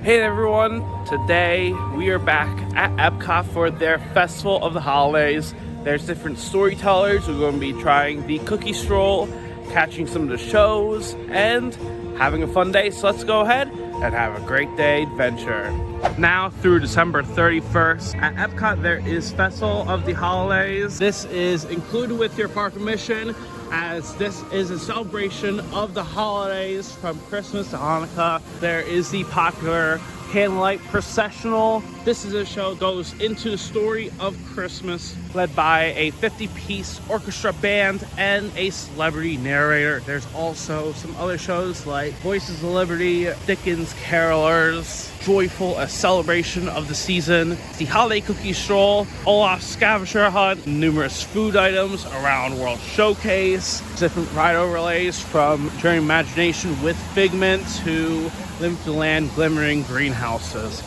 Hey everyone, today we are back at EPCOT for their Festival of the Holidays. There's different storytellers. We're going to be trying the cookie stroll, catching some of the shows, and having a fun day. So let's go ahead and have a great day adventure. Now through December 31st at EPCOT there is Festival of the Holidays. This is included with your park admission, as this is a celebration of the holidays from Christmas to Hanukkah. There is the popular candlelight processional. This is a show that goes into the story of Christmas, led by a 50-piece orchestra band and a celebrity narrator. There's also some other shows like Voices of Liberty, Dickens Carolers, Joyful, a celebration of the season, the Holiday Cookie Stroll, Olaf's Scavenger Hunt, numerous food items, around World Showcase, different ride overlays from Journey Imagination with Figment to Limited Land Glimmering Greenhouses.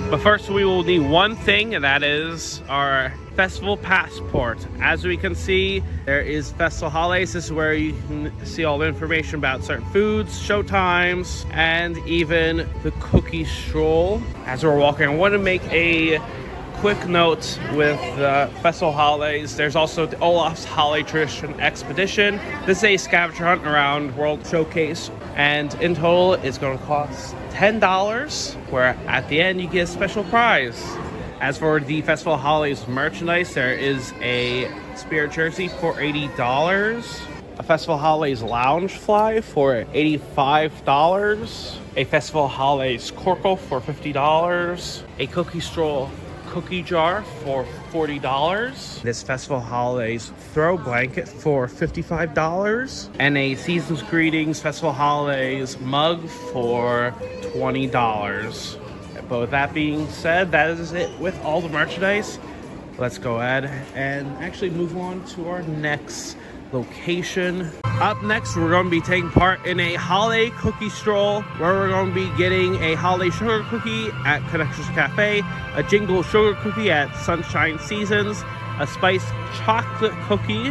But first we will need one thing, and that is our festival passport. As we can see, there is Festival Holidays. This is where you can see all the information about certain foods, show times, and even the cookie stroll. As we're walking, I want to make a quick note with the Festival Holidays. There's also the Olaf's Holiday Tradition Expedition. This is a scavenger hunt around World Showcase, and in total it's going to cost $10, where at the end you get a special prize. As for the Festival Holidays merchandise, there is a Spirit jersey for $80, a Festival Holidays lounge fly for $85, a Festival Holidays Corkle for $50, a cookie stroll cookie jar for $40, this Festival Holidays throw blanket for $55, and a Season's Greetings Festival Holidays mug for $20. But with that being said, that is it with all the merchandise. Let's go ahead and actually move on to our next location. Up next, we're going to be taking part in a holiday cookie stroll, where we're going to be getting a holiday sugar cookie at Connections Cafe, a jingle sugar cookie at Sunshine Seasons, a spiced chocolate cookie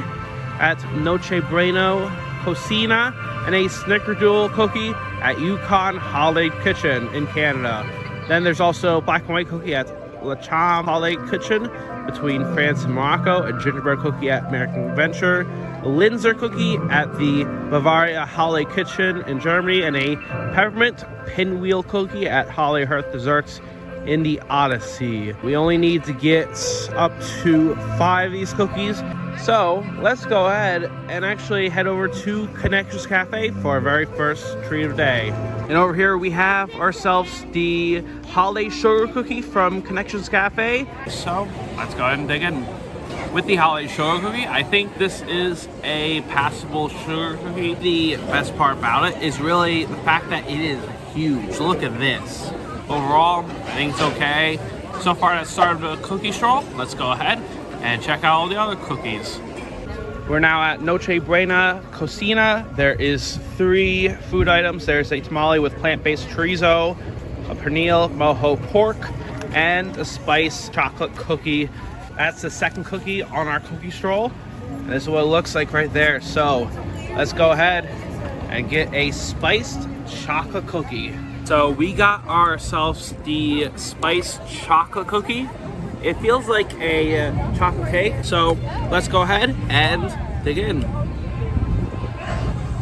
at Noche Bueno Cocina, and a snickerdoodle cookie at Yukon Holiday Kitchen in Canada. Then there's also black and white cookie at La Cham Holiday Kitchen between France and Morocco, a gingerbread cookie at American Adventure, a Linzer cookie at the Bavaria Holiday Kitchen in Germany, and a peppermint pinwheel cookie at Hol Hear Desserts in the Odyssey. We only need to get up to 5 of these cookies. So let's go ahead and actually head over to Connections Cafe for our very first treat of the day. And over here we have ourselves the holiday sugar cookie from Connections Cafe. So let's go ahead and dig in. With the holiday sugar cookie, I think this is a passable sugar cookie. The best part about it is really the fact that it is huge. Look at this. Overall, I think it's okay. So far, that started the cookie stroll. Let's go ahead and check out all the other cookies. We're now at Noche Buena Cocina. There is 3 food items. There's a tamale with plant-based chorizo, a pernil mojo pork, and a spiced chocolate cookie. That's the second cookie on our cookie stroll. And this is what it looks like right there. So let's go ahead and get a spiced chocolate cookie. So we got ourselves the spiced chocolate cookie. It feels like a chocolate cake. So let's go ahead and dig in.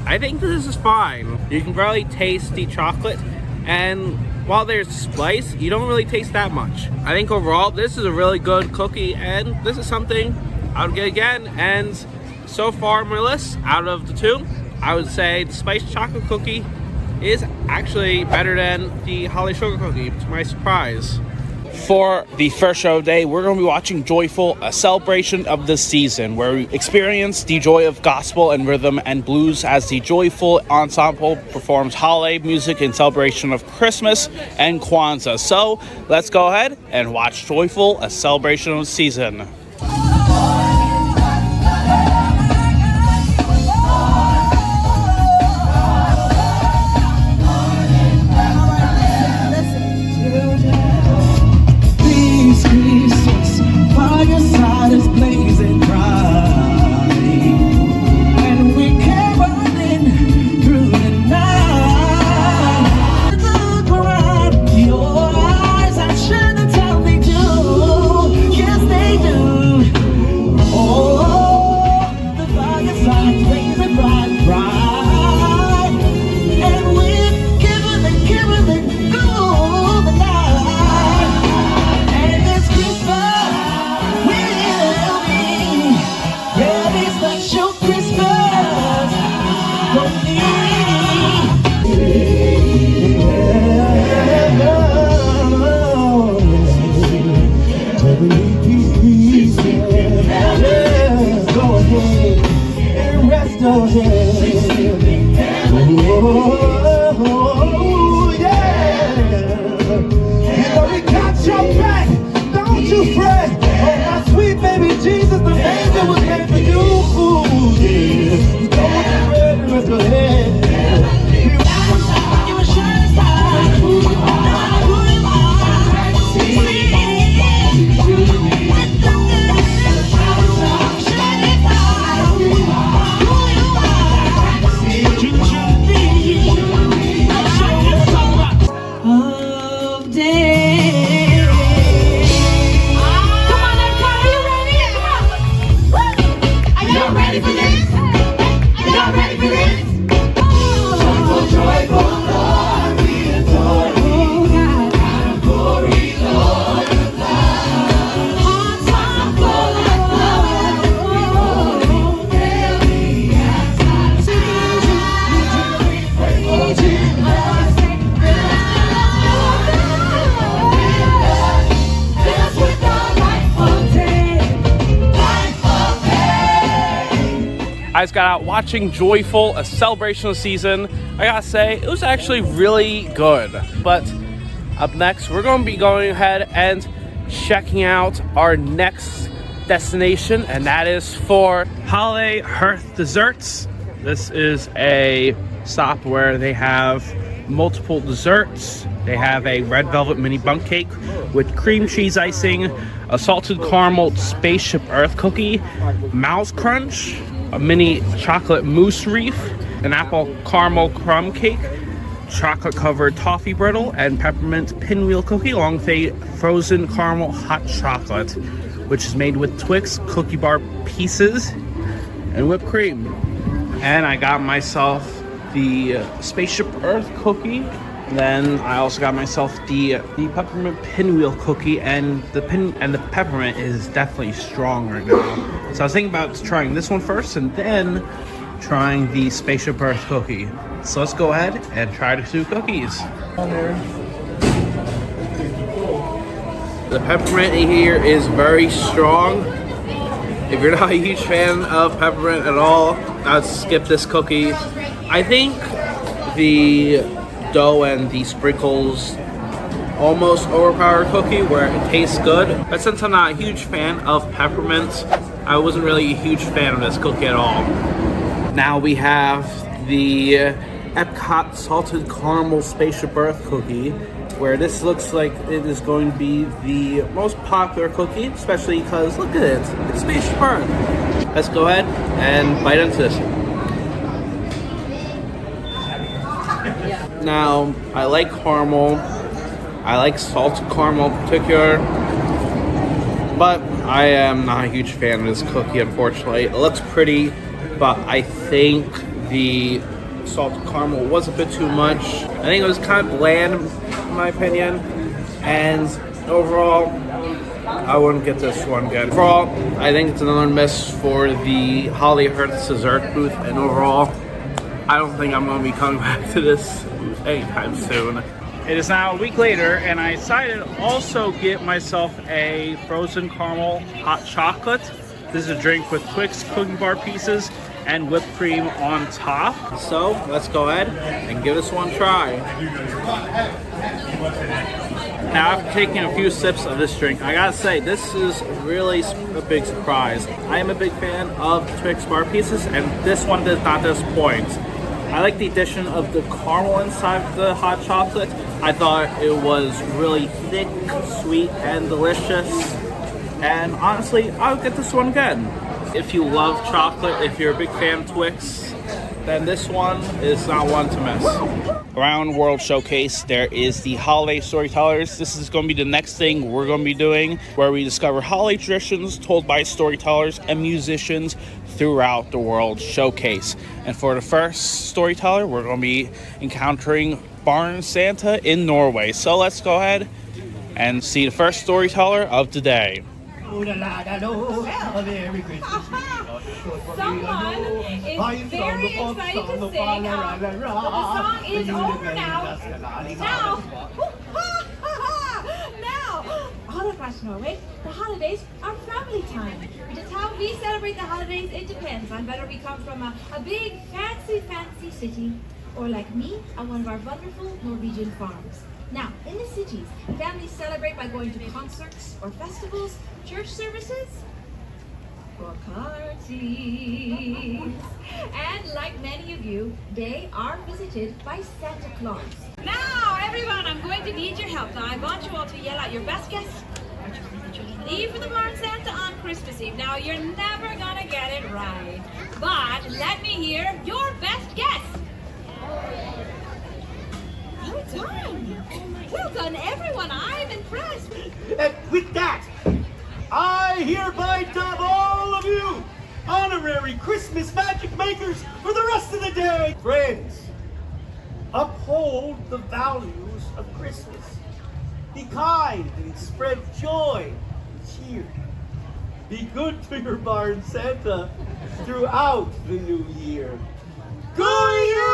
I think this is fine. You can probably taste the chocolate, and while there's spice, you don't really taste that much. I think overall, this is a really good cookie, and this is something I would get again. And so far on my list, out of the 2, I would say the spiced chocolate cookie is actually better than the holiday sugar cookie, to my surprise. For the first show of the day, we're going to be watching Joyful, a celebration of the season, where we experience the joy of gospel and rhythm and blues as the Joyful ensemble performs holiday music in celebration of Christmas and Kwanzaa. So let's go ahead and watch Joyful, a celebration of the season. Through the night, the crowd, your guys got out watching Joyful, a celebration of the season. I gotta say, it was actually really good. But up next, we're going to be going ahead and checking out our next destination, and that is for Holiday Hear Desserts. This is a stop where they have multiple desserts. They have a red velvet mini bundt cake with cream cheese icing, a salted caramel spaceship earth cookie, mouse crunch, a mini chocolate mousse reef, an apple caramel crumb cake, chocolate covered toffee brittle, and peppermint pinwheel cookie, along with a frozen caramel hot chocolate, which is made with Twix cookie bar pieces and whipped cream. And I got myself the spaceship earth cookie. Then I also got myself the peppermint pinwheel cookie, and the peppermint is definitely strong right now. So I was thinking about trying this one first and then trying the spaceship earth cookie. So let's go ahead and try the two cookies. The peppermint here is very strong. If you're not a huge fan of peppermint at all, I'd skip this cookie. I think the dough and the sprinkles almost overpower cookie where it tastes good. But since I'm not a huge fan of peppermint, I wasn't really a huge fan of this cookie at all. Now we have the EPCOT salted caramel spaceship earth cookie, where this looks like it is going to be the most popular cookie, especially because look at it, it's spaceship earth. Let's go ahead and bite into this. Now, I like caramel. I like salted caramel in particular. But I am not a huge fan of this cookie, unfortunately. It looks pretty, but I think the salted caramel was a bit too much. I think it was kind of bland, in my opinion. And overall, I wouldn't get this one again. Overall, I think it's another miss for the Holiday Hear Dessert booth. And overall, I don't think I'm going to be coming back to this booth anytime soon. It is now a week later, and I decided to also get myself a frozen caramel hot chocolate. This is a drink with Twix cookie bar pieces and whipped cream on top. So let's go ahead and give this one a try. Now, after taking a few sips of this drink, I gotta say, this is really a big surprise. I am a big fan of Twix bar pieces, and this one did not disappoint. I like the addition of the caramel inside the hot chocolate. I thought it was really thick, sweet, and delicious. And honestly, I'll get this one again. If you love chocolate, if you're a big fan of Twix, then this one is not one to miss. Around World Showcase, there is the Holiday Storytellers. This is going to be the next thing we're going to be doing, where we discover holiday traditions told by storytellers and musicians throughout the World Showcase. And for the first storyteller, we're going to be encountering Barn Santa in Norway. So let's go ahead and see the first storyteller of the day. Someone is very excited to sing. The song is over now. Now, all across Norway, the holidays are family time. Which is how we celebrate the holidays. It depends on whether we come from a big, fancy city, or like me, on one of our wonderful Norwegian farms. Now, in the cities, families celebrate by going to concerts or festivals, church services, or parties. And like many of you, they are visited by Santa Claus. Now, everyone, I'm going to need your help. Now, I want you all to yell out your best guess. Leave for the Barn Santa on Christmas Eve. Now, you're never gonna get it right, but let me hear your best guess. Well done. Well done, everyone. I'm impressed. And with that, I hereby dub all of you honorary Christmas magic makers for the rest of the day. Friends, uphold the values of Christmas. Be kind and spread joy and cheer. Be good to your Barn Santa throughout the new year. Good year!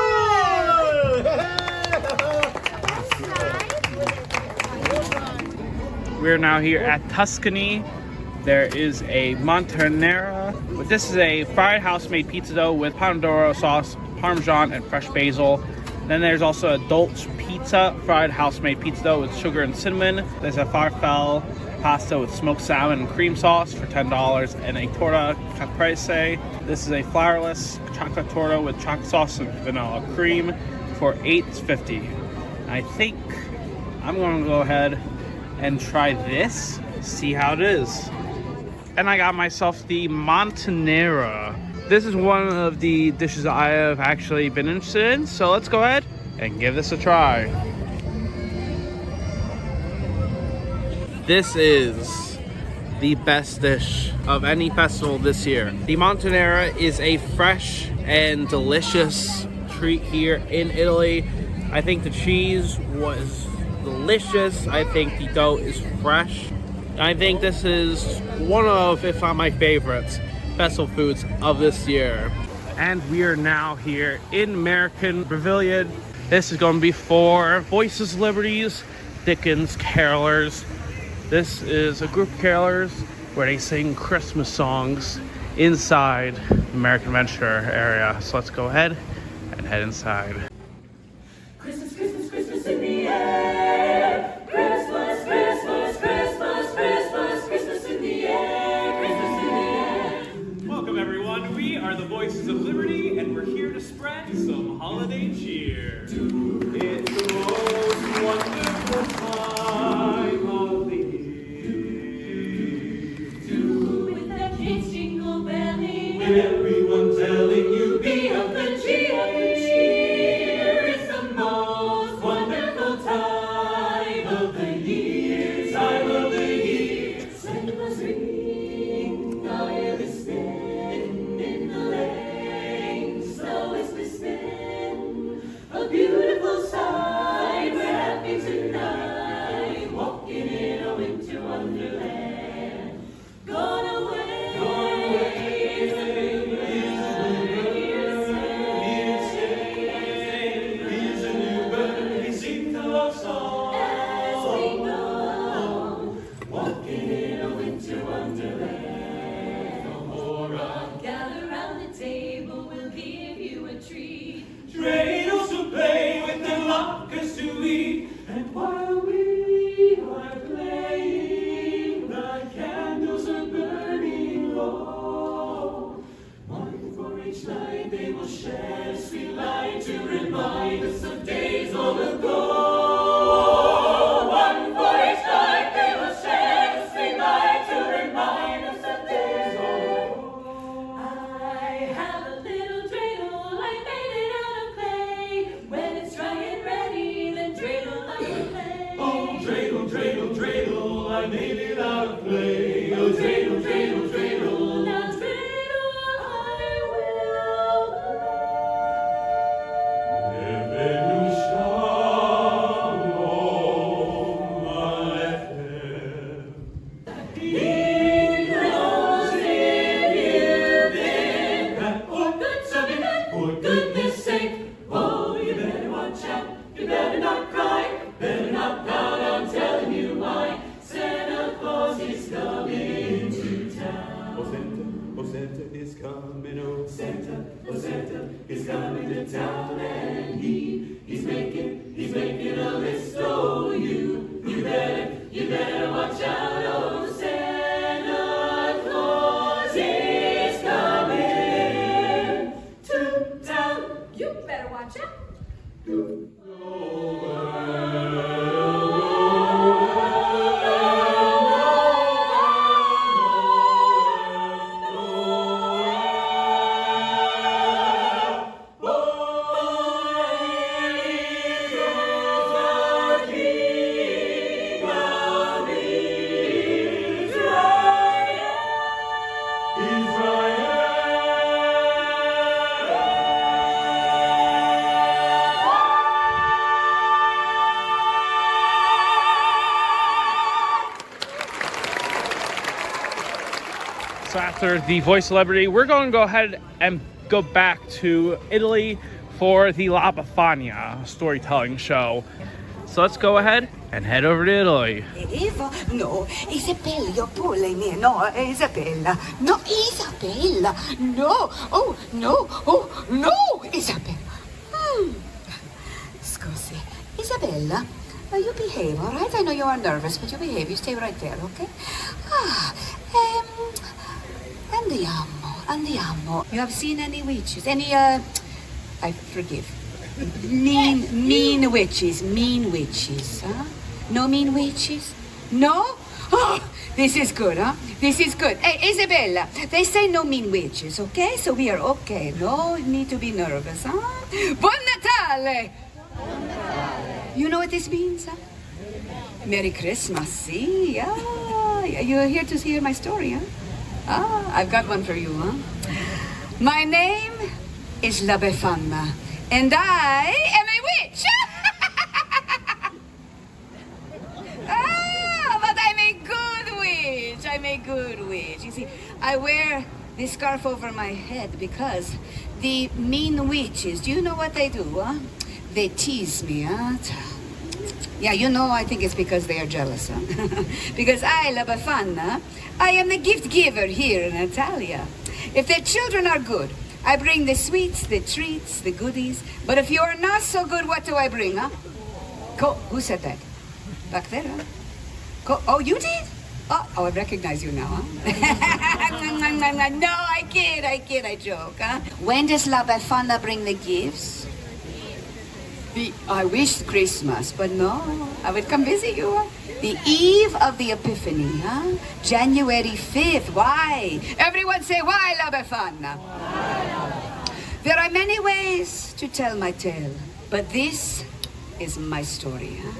We're now here at Tuscany. There is a Montanera But this is a fried house-made pizza dough with pomodoro sauce, parmesan, and fresh basil. Then there's also a dolce pizza, fried house-made pizza dough with sugar and cinnamon. There's a farfalle pasta with smoked salmon and cream sauce for $10, and a torta caprese. This is a flourless chocolate torta with chocolate sauce and vanilla cream for $8.50. I think I'm going to go ahead and try this, see how it is. And I got myself the Montanera. This is one of the dishes I have actually been interested in, so let's go ahead and give this a try. This is the best dish of any festival this year. The Montanera is a fresh and delicious treat here in Italy. I think the cheese was delicious. I think the dough is fresh. I think this is one of, if not my favorites, festival foods of this year. And we are now here in American Pavilion. This is going to be for Voices, Liberties, Dickens, Carolers. This is a group of carolers where they sing Christmas songs inside the American Adventure area. So let's go ahead and head inside. Christmas, Christmas, Christmas in the air. Christmas, Christmas, Christmas, Christmas, Christmas in the air. Christmas in the air. Welcome everyone, we are the Voices of Liberty and we're here to spread some holiday cheer. It's the most wonderful time of the year. With that kids jingle belling, With everyone telling you be of the cheer. It's the most wonderful time of the year. time of the year. Santa Claus ring, our air is thin in the lane. Snow is listening, a beautiful sight. We're happy tonight, walking in a winter wonderland. Gone away, gone away is the He's a new bird, he sings a love song. as we go, walking in a winter wonderland. Gather round the table, we'll give you a treat. Dreidels to play with and latkes to eat. And while we are playing, the candles are burning low. One for each night they will share sweet light to remind us of days long ago. One for each night they will share sweet light to remind us of days long ago. I have a little dreidel, I made it out of clay. When it's dry and ready, then dreidel I will play. Oh, dreidel, dreidel, dreidel, I made it out of clay. Oh, dreidel, dreidel, dreidel. Now dreidel I will Evenu shalom aleichem. He knows if you've been bad or good, so be good for goodness sake. Oh, you better watch out, you better not cry, better not pout, I'm telling you why. Santa Claus is coming to town. Oh, Santa is coming, oh, Santa is coming to town, and he's making a list. Oh, you better watch out. Oh, Santa Claus is coming to town. You better watch out. So after the Voice Celebrity, we're going to go ahead and go back to Italy for the La Bavaria storytelling show. So let's go ahead and head over to Italy. Eva? No, Isabella, you're pulling me. No, Isabella. No, Isabella. No. Oh, no. Oh, no, Isabella. Scusi. Isabella, you behave, all right? I know you are nervous, but you behave. You stay right there, okay? Andiamo. You have seen any witches? Any, I forgive. Mean witches. Mean witches, huh? No mean witches? No? Oh, this is good, huh? This is good. Hey, Isabella, they say no mean witches, okay? So we are okay. No need to be nervous, huh? Buon Natale! You know what this means, huh? Merry Christmas, see? Yeah. You're here to hear my story, huh? I've got one for you, huh? My name is La Befana, and I am a witch! But I'm a good witch. I'm a good witch. You see, I wear this scarf over my head because the mean witches, do you know what they do, huh? They tease me, huh? Yeah, you know, I think it's because they are jealous, huh? Because I, La Befana, I am the gift giver here in Italia. If their children are good, I bring the sweets, the treats, the goodies. But if you are not so good, what do I bring, huh? Who said that? Back there, huh? Oh, you did? Oh, I recognize you now, huh? No, I kid, I joke, huh? When does La Befana bring the gifts? I wish Christmas, but no, I would come visit you. Huh? The eve of the Epiphany, huh? January 5th. Why? Everyone say, why, La Befana? There are many ways to tell my tale, but this is my story, huh?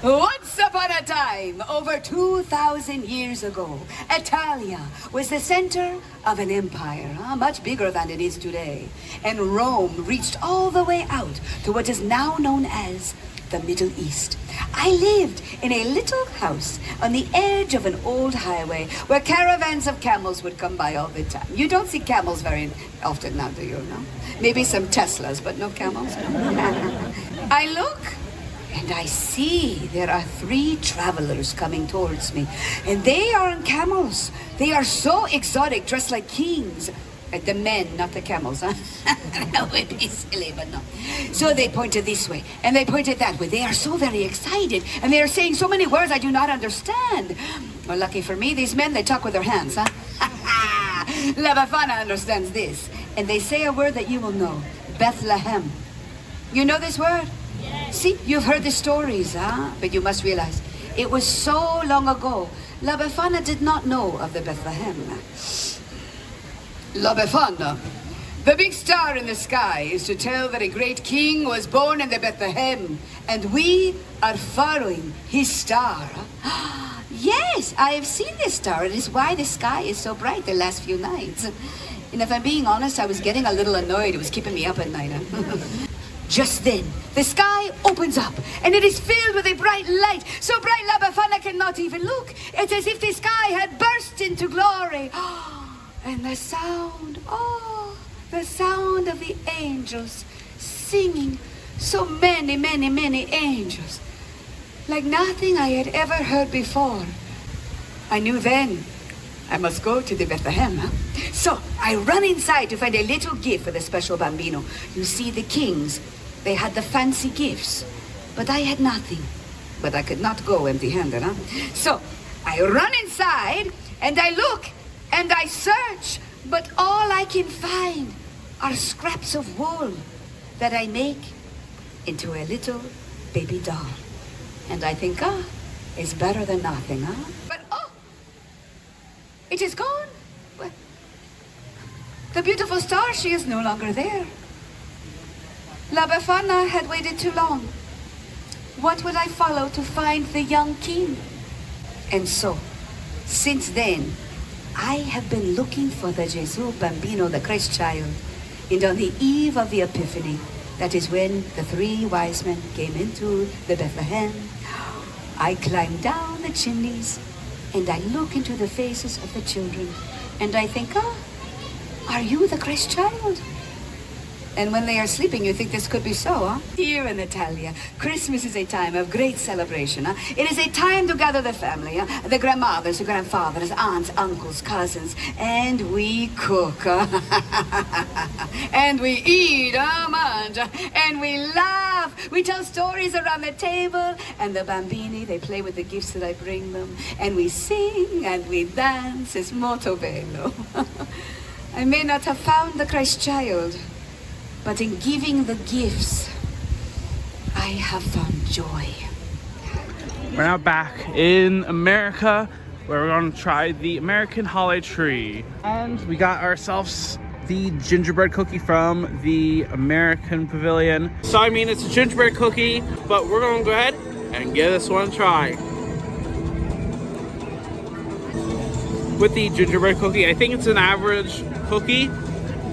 Once upon a time, over 2,000 years ago, Italia was the center of an empire, much bigger than it is today. And Rome reached all the way out to what is now known as the Middle East. I lived in a little house on the edge of an old highway where caravans of camels would come by all the time. You don't see camels very often now, do you? No? Maybe some Teslas, but no camels. No? I look and I see there are 3 travelers coming towards me. And they are on camels. They are so exotic, dressed like kings. The men, not the camels, huh? That would be silly, but no. So they pointed this way, and they pointed that way. They are so very excited, and they are saying so many words I do not understand. Well, lucky for me, these men, they talk with their hands, huh? La Befana understands this. And they say a word that you will know. Bethlehem. You know this word? Yes. See, you've heard the stories, huh? But you must realize, it was so long ago. La Befana did not know of the Bethlehem. La Befana, the big star in the sky, is to tell that a great king was born in the Bethlehem, and we are following his star. Yes, I have seen this star. It is why the sky is so bright the last few nights. And if I'm being honest, I was getting a little annoyed. It was keeping me up at night. Just then, the sky opens up, and it is filled with a bright light, so bright La Befana cannot even look. It's as if the sky had burst into glory. And the sound, the sound of the angels singing, so many, many, many angels, like nothing I had ever heard before. I knew then I must go to the Bethlehem, huh? So I run inside to find a little gift for the special bambino. You see, the kings, they had the fancy gifts, but I had nothing. But I could not go empty-handed, huh? So I run inside, and I look, and I search, but all I can find are scraps of wool that I make into a little baby doll. And I think, it's better than nothing, huh? But, it is gone. Well, the beautiful star, she is no longer there. La Befana had waited too long. What would I follow to find the young king? And so, since then, I have been looking for the Gesù Bambino, the Christ child. And on the eve of the Epiphany, that is when the 3 wise men came into the Bethlehem, I climb down the chimneys and I look into the faces of the children and I think, are you the Christ child? And when they are sleeping, you think this could be so, huh? Here in Italia, Christmas is a time of great celebration, huh? It is a time to gather the family, huh? The grandmothers, the grandfathers, aunts, uncles, cousins, and we cook, huh? And we eat, mange, and we laugh. We tell stories around the table, and the bambini, they play with the gifts that I bring them, and we sing and we dance. It's molto bello. I may not have found the Christ child, but in giving the gifts, I have found joy. We're now back in America, where we're going to try the American holiday tree. And we got ourselves the gingerbread cookie from the American Pavilion. So I mean, it's a gingerbread cookie, but we're going to go ahead and give this one a try. With the gingerbread cookie, I think it's an average cookie.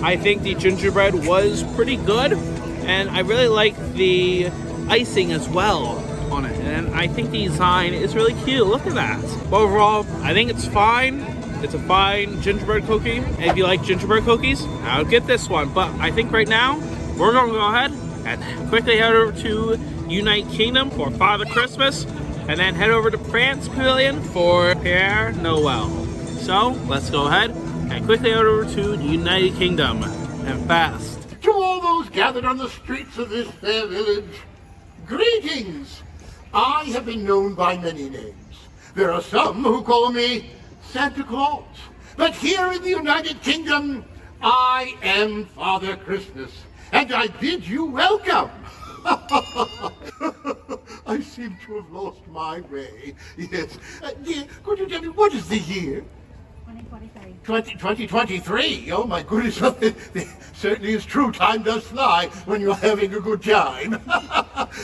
I think the gingerbread was pretty good, and I really like the icing as well on it, and I think the design is really cute. Look at that. But overall, I think it's fine. It's a fine gingerbread cookie. And if you like gingerbread cookies, I'll get this one. But I think right now, we're gonna go ahead and quickly head over to United Kingdom for Father Christmas, and then head over to France Pavilion for Père Noël. So let's go ahead and quickly head over to the United Kingdom, and fast. To all those gathered on the streets of this fair village, greetings! I have been known by many names. There are some who call me Santa Claus, but here in the United Kingdom, I am Father Christmas, and I bid you welcome. I seem to have lost my way. Yes. Dear, could you tell me, what is the year? 2023. Oh my goodness, it certainly is true. Time does fly when you're having a good time.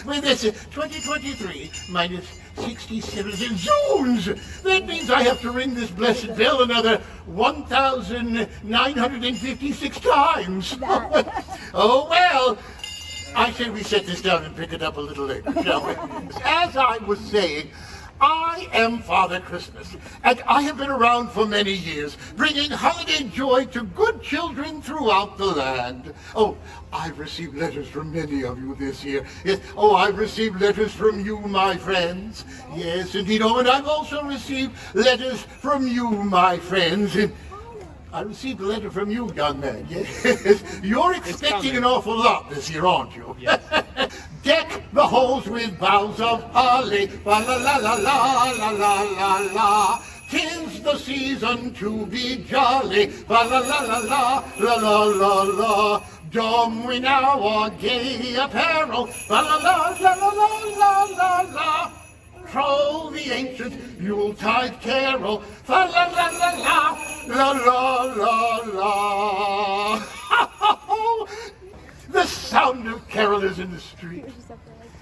Well, that's 2023 minus 67 Zoons. That means I have to ring this blessed bell another 1,956 times. Oh well. I say we set this down and pick it up a little later, shall we? As I was saying, I am Father Christmas, and I have been around for many years, bringing holiday joy to good children throughout the land. Oh, I've received letters from many of you this year. Yes. Oh, I've received letters from you, my friends. Yes, indeed. Oh, and I've also received letters from you, my friends. And I received a letter from you, young man. Yes. You're expecting an awful lot this year, aren't you? Yes. Deck the halls with boughs of holly, la la la la la la la la la. 'Tis the season to be jolly, la la la la la la la la la. Don we now our gay apparel, la la la la la la la la la. Troll the ancient Yuletide carol, la la la la la la la la la. The sound of carolers in the street.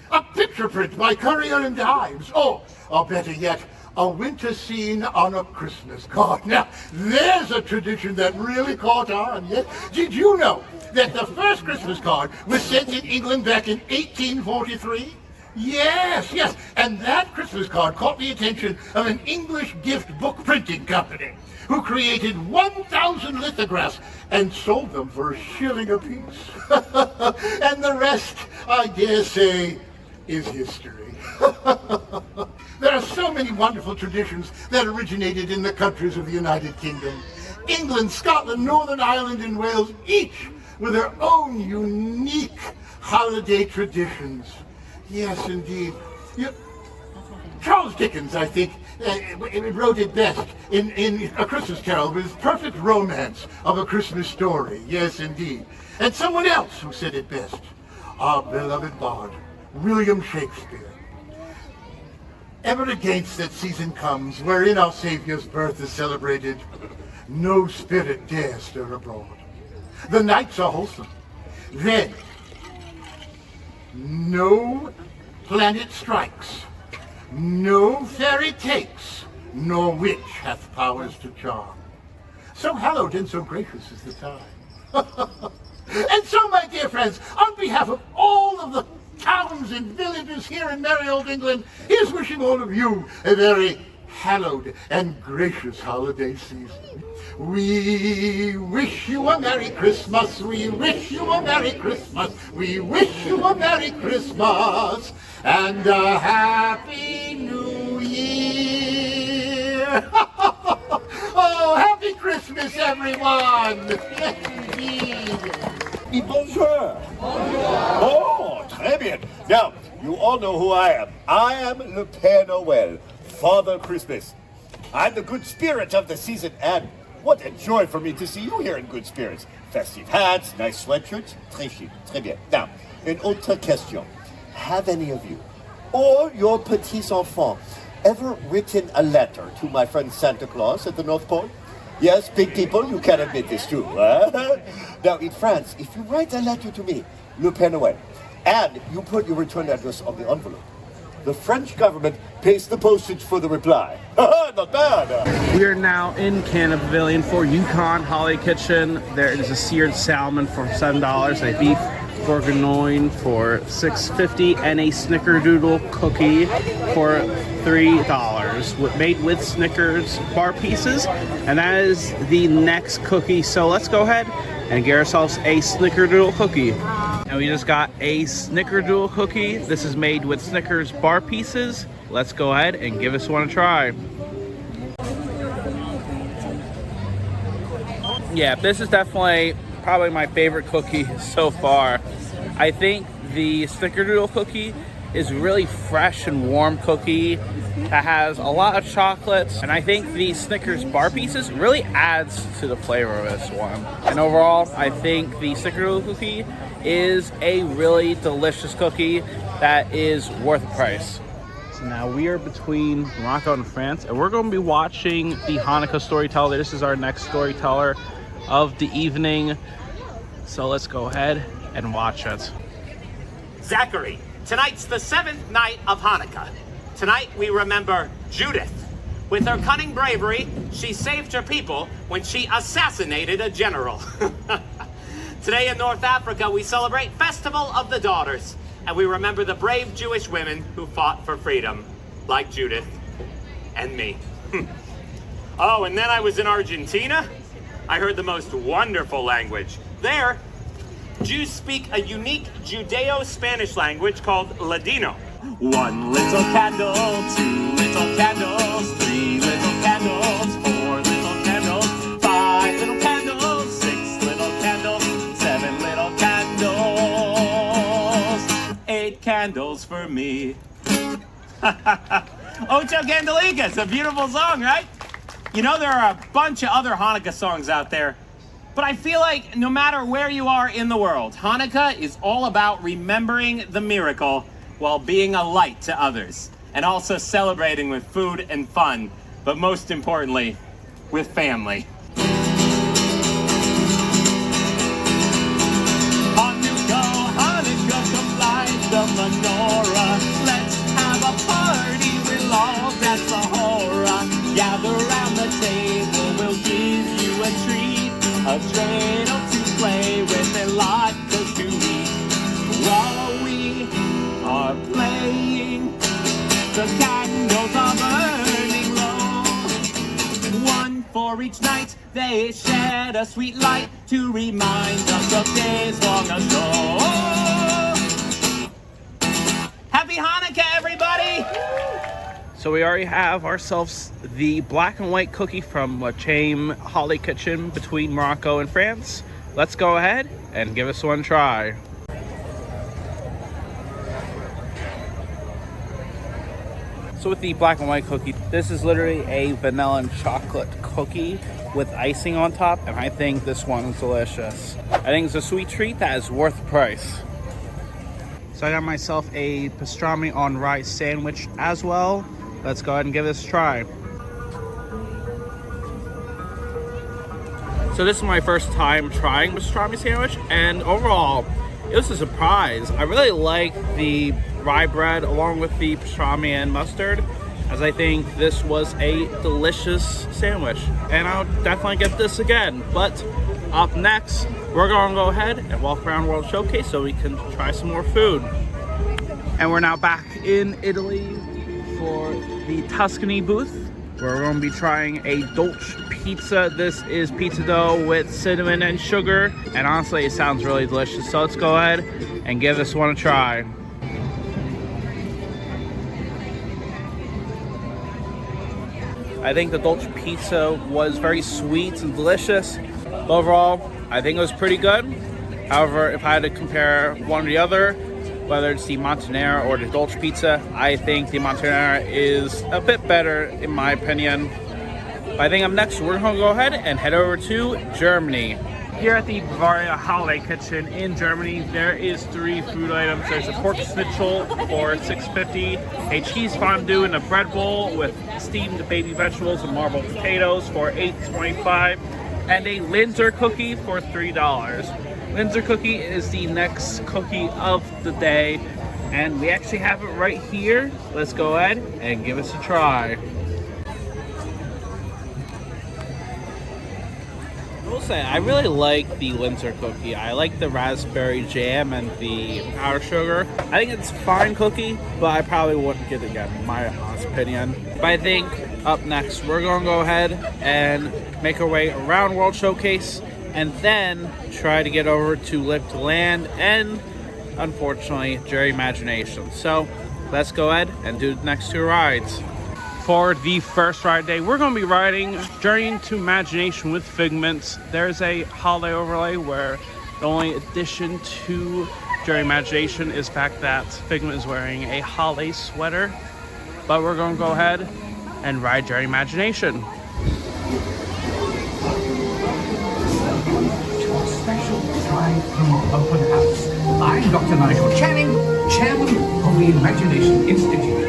A picture print by Courier and Ives. Oh, or better yet, a winter scene on a Christmas card. Now, there's a tradition that really caught on. Yes? Did you know that the first Christmas card was sent in England back in 1843? Yes, yes. And that Christmas card caught the attention of an English gift book printing company who created 1,000 lithographs and sold them for a shilling apiece. And the rest, I dare say, is history. There are so many wonderful traditions that originated in the countries of the United Kingdom. England, Scotland, Northern Ireland, and Wales, each with their own unique holiday traditions. Yes, indeed. Charles Dickens, I think, wrote it best in A Christmas Carol with his perfect romance of a Christmas story. Yes, indeed. And someone else who said it best, our beloved bard, William Shakespeare. Ever against that season comes, wherein our Saviour's birth is celebrated, no spirit dare stir abroad. The nights are wholesome. Then, no planet strikes, no fairy takes, nor witch hath powers to charm. So hallowed and so gracious is the time. And so, my dear friends, on behalf of all of the towns and villages here in merry old England, here's wishing all of you a very hallowed and gracious holiday season. We wish you a Merry Christmas. We wish you a Merry Christmas. We wish you a Merry Christmas and a Happy New Year. Oh, Happy Christmas, everyone. Yes, indeed. Bonjour. Oh, très bien. Now, you all know who I am. I am Le Père Noël, Father Christmas. I'm the good spirit of the season, and what a joy for me to see you here in good spirits. Festive hats, nice sweatshirts, très chic, très bien. Now, une autre question. Have any of you, or your petits-enfants, ever written a letter to my friend Santa Claus at the North Pole? Yes, big people, you can admit this too. Now, in France, if you write a letter to me, Le Père Noël, and you put your return address on the envelope, the French government pays the postage for the reply. Not bad. We are now in Canada Pavilion for Yukon Holiday Kitchen. There is a seared salmon for $7, a beef bourguignon for $6.50, and a snickerdoodle cookie for $3, made with Snickers bar pieces. And that is the next cookie. So let's go ahead and get ourselves a snickerdoodle cookie. And we just got a snickerdoodle cookie. This is made with Snickers bar pieces. Let's go ahead and give this one a try. Yeah, this is definitely probably my favorite cookie so far. I think the snickerdoodle cookie is really fresh and warm cookie that has a lot of chocolates, and I think the Snickers bar pieces really adds to the flavor of this one. And overall, I think the snickerdoodle cookie is a really delicious cookie that is worth the price. So now we are between Morocco and France, and we're going to be watching the Hanukkah storyteller. This is our next storyteller of the evening. So let's go ahead and watch it. Zachary, tonight's the 7th night of Hanukkah. Tonight we remember Judith. With her cunning bravery, she saved her people when she assassinated a general. Today in North Africa, we celebrate Festival of the Daughters, and we remember the brave Jewish women who fought for freedom, like Judith and me. Oh, and then I was in Argentina. I heard the most wonderful language. There, Jews speak a unique Judeo-Spanish language called Ladino. 1 little candle, 2 little candles, 3 little candles, 4 little candles, 5 little candles, 6 little candles, 7 little candles, 8 candles for me. Ocho Candelicas, a beautiful song, right? You know, there are a bunch of other Hanukkah songs out there, but I feel like no matter where you are in the world, Hanukkah is all about remembering the miracle while being a light to others, and also celebrating with food and fun, but most importantly, with family. Hanukkah, come light the menorah. Let's have a party, we'll all dance the hora. Gather round the table, we'll give you a treat, a dreidel to play with and latkes to eat. While we are playing, the candles are burning low. 1 for each night, they shed a sweet light to remind us of days long ago. Happy Hanukkah, everybody! So we already have ourselves the black and white cookie from La Chain Holiday Kitchen between Morocco and France. Let's go ahead and give this one a try. So with the black and white cookie, this is literally a vanilla and chocolate cookie with icing on top, and I think this one is delicious. I think it's a sweet treat that is worth the price. So I got myself a pastrami on rice sandwich as well. Let's go ahead and give this a try. So this is my first time trying pastrami sandwich, and overall, it was a surprise. I really like the rye bread along with the pastrami and mustard, as I think this was a delicious sandwich, and I'll definitely get this again. But up next, we're gonna go ahead and walk around World Showcase so we can try some more food. And we're now back in Italy for the Tuscany booth. We're going to be trying a Dolce pizza. This is pizza dough with cinnamon and sugar, and honestly, it sounds really delicious. So let's go ahead and give this one a try. I think the Dolce pizza was very sweet and delicious. Overall, I think it was pretty good. However, if I had to compare one or the other, whether it's the Montanera or the Dolce pizza, I think the Montanera is a bit better in my opinion. But I think up next, we're gonna go ahead and head over to Germany. Here at the Bavaria Holiday Kitchen in Germany, there is 3 food items. There's a pork schnitzel for $6.50, a cheese fondue in a bread bowl with steamed baby vegetables and marbled potatoes for $8.25, and a Linzer cookie for $3. Linzer cookie is the next cookie of the day, and we actually have it right here. Let's go ahead and give us a try. I will say, I really like the Linzer cookie. I like the raspberry jam and the powdered sugar. I think it's a fine cookie, but I probably wouldn't get it again, in my honest opinion. But I think up next, we're gonna go ahead and make our way around World Showcase, and then try to get over to Live to Land and, unfortunately, Jerry Imagination. So let's go ahead and do the next 2 rides. For the first ride day, we're going to be riding Journey into Imagination with Figments. There's a holiday overlay where the only addition to Journey Imagination is the fact that Figment is wearing a holiday sweater. But we're going to go ahead and ride Journey Imagination. Special drive-through open house. I'm Dr. Nigel Channing, Chairman of the Imagination Institute.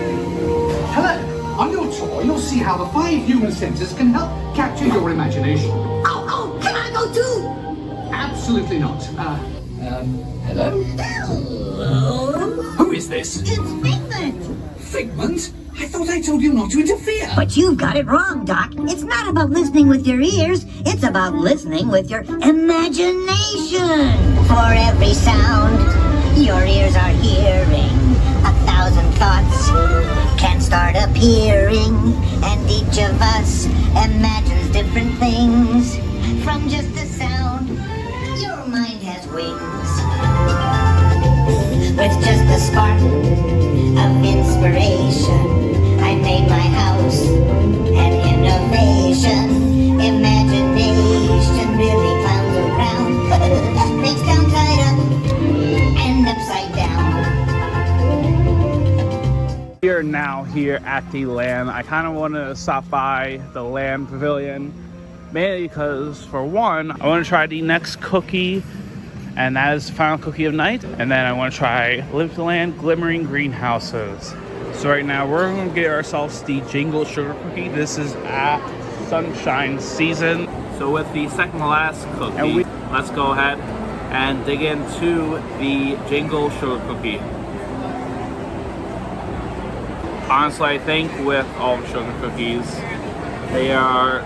Hello. On your tour, you'll see how the 5 human senses can help capture your imagination. Oh, can I go too? Absolutely not. Hello? Hello? Who is this? It's Figment. Figment? I thought I told you not to interfere. But you've got it wrong, Doc. It's not about listening with your ears. It's about listening with your imagination. For every sound your ears are hearing, 1,000 thoughts can start appearing. And each of us imagines different things from just a sound. Your mind has wings. With just a spark of inspiration, I made my house an innovation. Imagination really clowns around. Things down, tied up, and upside down. We are now here at the Land. I kind of want to stop by the Land Pavilion, mainly because, for one, I want to try the next cookie, and that is the final cookie of night. And then I want to try Live to Land Glimmering Greenhouses. So right now we're going to get ourselves the Jingle Sugar Cookie. This is at Sunshine Season. So with the second to last cookie, let's go ahead and dig into the Jingle Sugar Cookie. Honestly, I think with all the sugar cookies, they are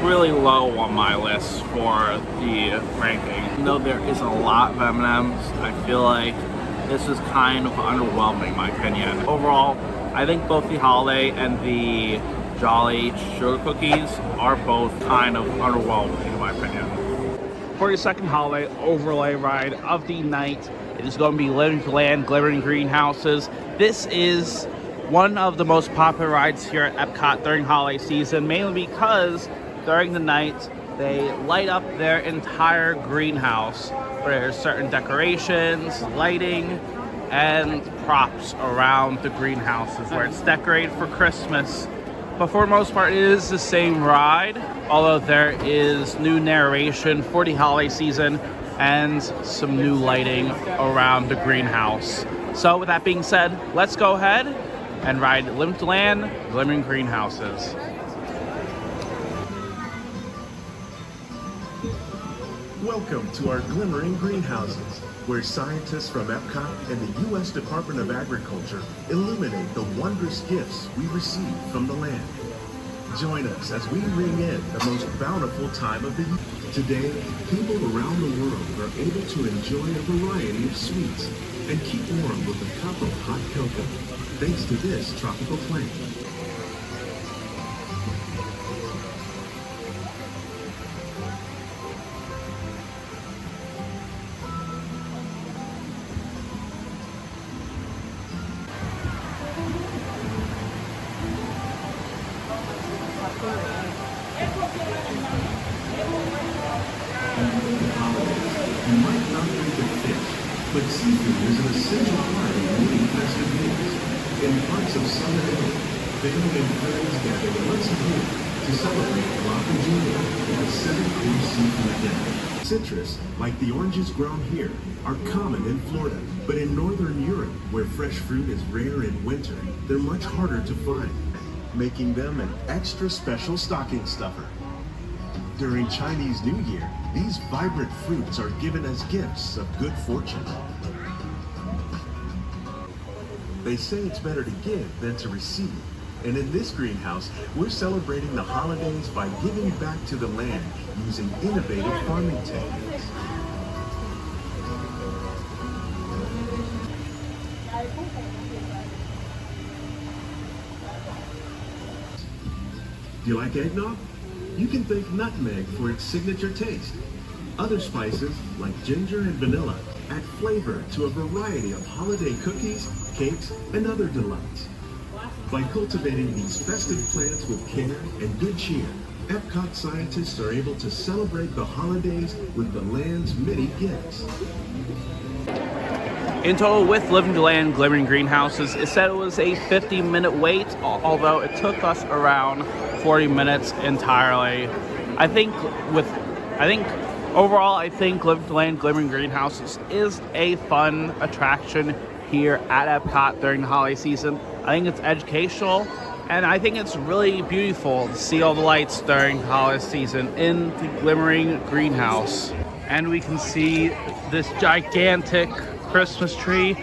really low on my list for the ranking. Even though there is a lot of M&Ms, I feel like this is kind of underwhelming in my opinion. Overall, I think both the Holiday and the Jolly Sugar Cookies are both kind of underwhelming in my opinion. For your second Holiday overlay ride of the night, it is going to be Live to Land Glimmering Greenhouses. This is one of the most popular rides here at EPCOT during holiday season, mainly because during the night they light up their entire greenhouse, where there's certain decorations, lighting, and props around the greenhouses where it's decorated for Christmas. But for the most part, it is the same ride, although there is new narration for the holiday season and some new lighting around the greenhouse. So with that being said, let's go ahead and ride Live to Land Glimmering Greenhouses. Welcome to our Glimmering Greenhouses, where scientists from EPCOT and the U.S. Department of Agriculture illuminate the wondrous gifts we receive from the land. Join us as we ring in the most bountiful time of the year. Today, people around the world are able to enjoy a variety of sweets and keep warm with a cup of hot cocoa, thanks to this tropical plant. You might not think of fish, but seafood is an essential part of many festive meals. In parts of southern Italy, family and friends gather once a year to celebrate Laaia Storytelling, the seven-course seafood dinner. Citrus, like the oranges grown here, are common in Florida, but in northern Europe, where fresh fruit is rare in winter, they're much harder to find, making them an extra special stocking stuffer. During Chinese New Year, these vibrant fruits are given as gifts of good fortune. They say it's better to give than to receive. And in this greenhouse, we're celebrating the holidays by giving back to the land using innovative farming techniques. Do you like eggnog? You can thank nutmeg for its signature taste. Other spices, like ginger and vanilla, add flavor to a variety of holiday cookies, cakes, and other delights. By cultivating these festive plants with care and good cheer, EPCOT scientists are able to celebrate the holidays with the land's many gifts. In total, with Living the Land Glimmering Greenhouses, it said it was a 50-minute wait, although it took us around 40 minutes entirely. I think overall, Living the Land Glimmering Greenhouses is a fun attraction here at EPCOT during the holiday season. I think it's educational, and I think it's really beautiful to see all the lights during the holiday season in the Glimmering Greenhouse. And we can see this gigantic Christmas tree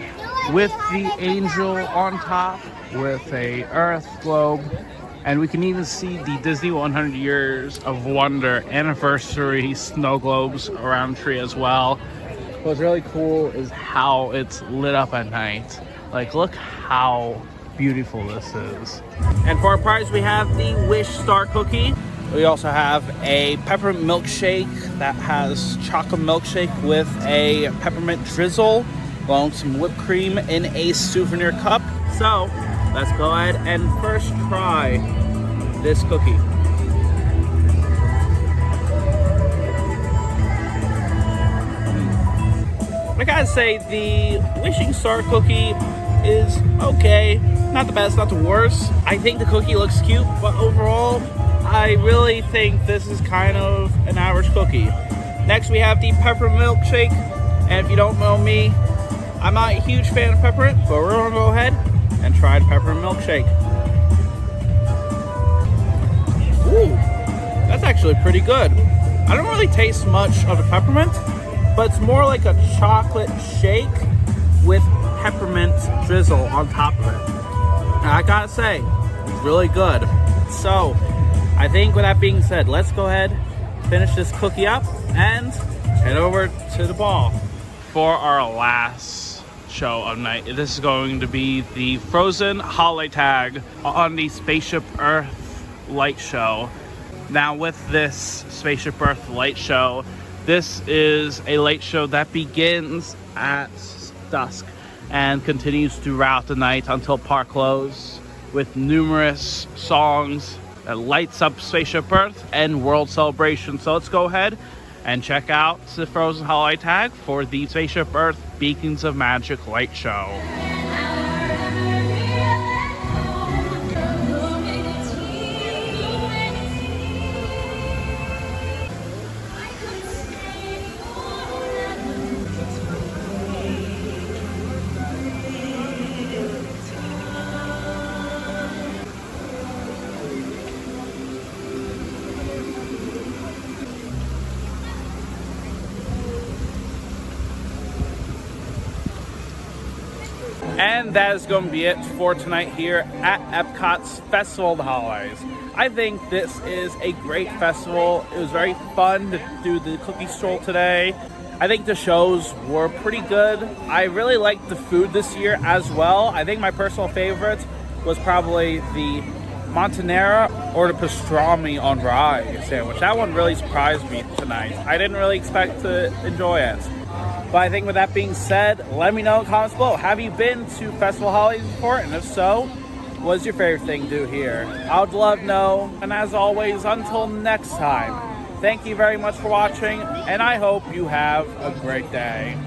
with the angel on top with a earth globe, and we can even see the Disney 100 Years of Wonder anniversary snow globes around the tree as well. What's really cool is how it's lit up at night. Like, look how beautiful this is. And for our prize, we have the Wish Star Cookie. We also have a peppermint milkshake that has chocolate milkshake with a peppermint drizzle, along with some whipped cream in a souvenir cup. So let's go ahead and first try this cookie. I gotta say, the Wishing Star Cookie is okay. Not the best, not the worst. I think the cookie looks cute, but overall, I really think this is kind of an average cookie. Next, we have the peppermint milkshake. And if you don't know me, I'm not a huge fan of peppermint, but we're gonna go ahead and try the peppermint milkshake. Ooh, that's actually pretty good. I don't really taste much of the peppermint, but it's more like a chocolate shake with peppermint drizzle on top of it. And I gotta say, it's really good. So, I think with that being said, let's go ahead, finish this cookie up, and head over to the ball for our last show of night. This is going to be the Frozen holiday tag on the Spaceship Earth light show. Now, with this Spaceship Earth light show, this is a light show that begins at dusk and continues throughout the night until park close, with numerous songs that lights up Spaceship Earth and World Celebration. So let's go ahead and check out the Frozen holiday tag for the Spaceship Earth Beacons of Magic light show. And that is going to be it for tonight here at EPCOT's Festival of the Holidays. I think this is a great festival. It was very fun to do the cookie stroll today. I think the shows were pretty good. I really liked the food this year as well. I think my personal favorite was probably the Montanera or the pastrami on rye sandwich. That one really surprised me tonight. I didn't really expect to enjoy it. But I think with that being said, let me know in the comments below. Have you been to Festival Holidays before? And if so, what's your favorite thing to do here? I would love to know. And as always, until next time, thank you very much for watching, and I hope you have a great day.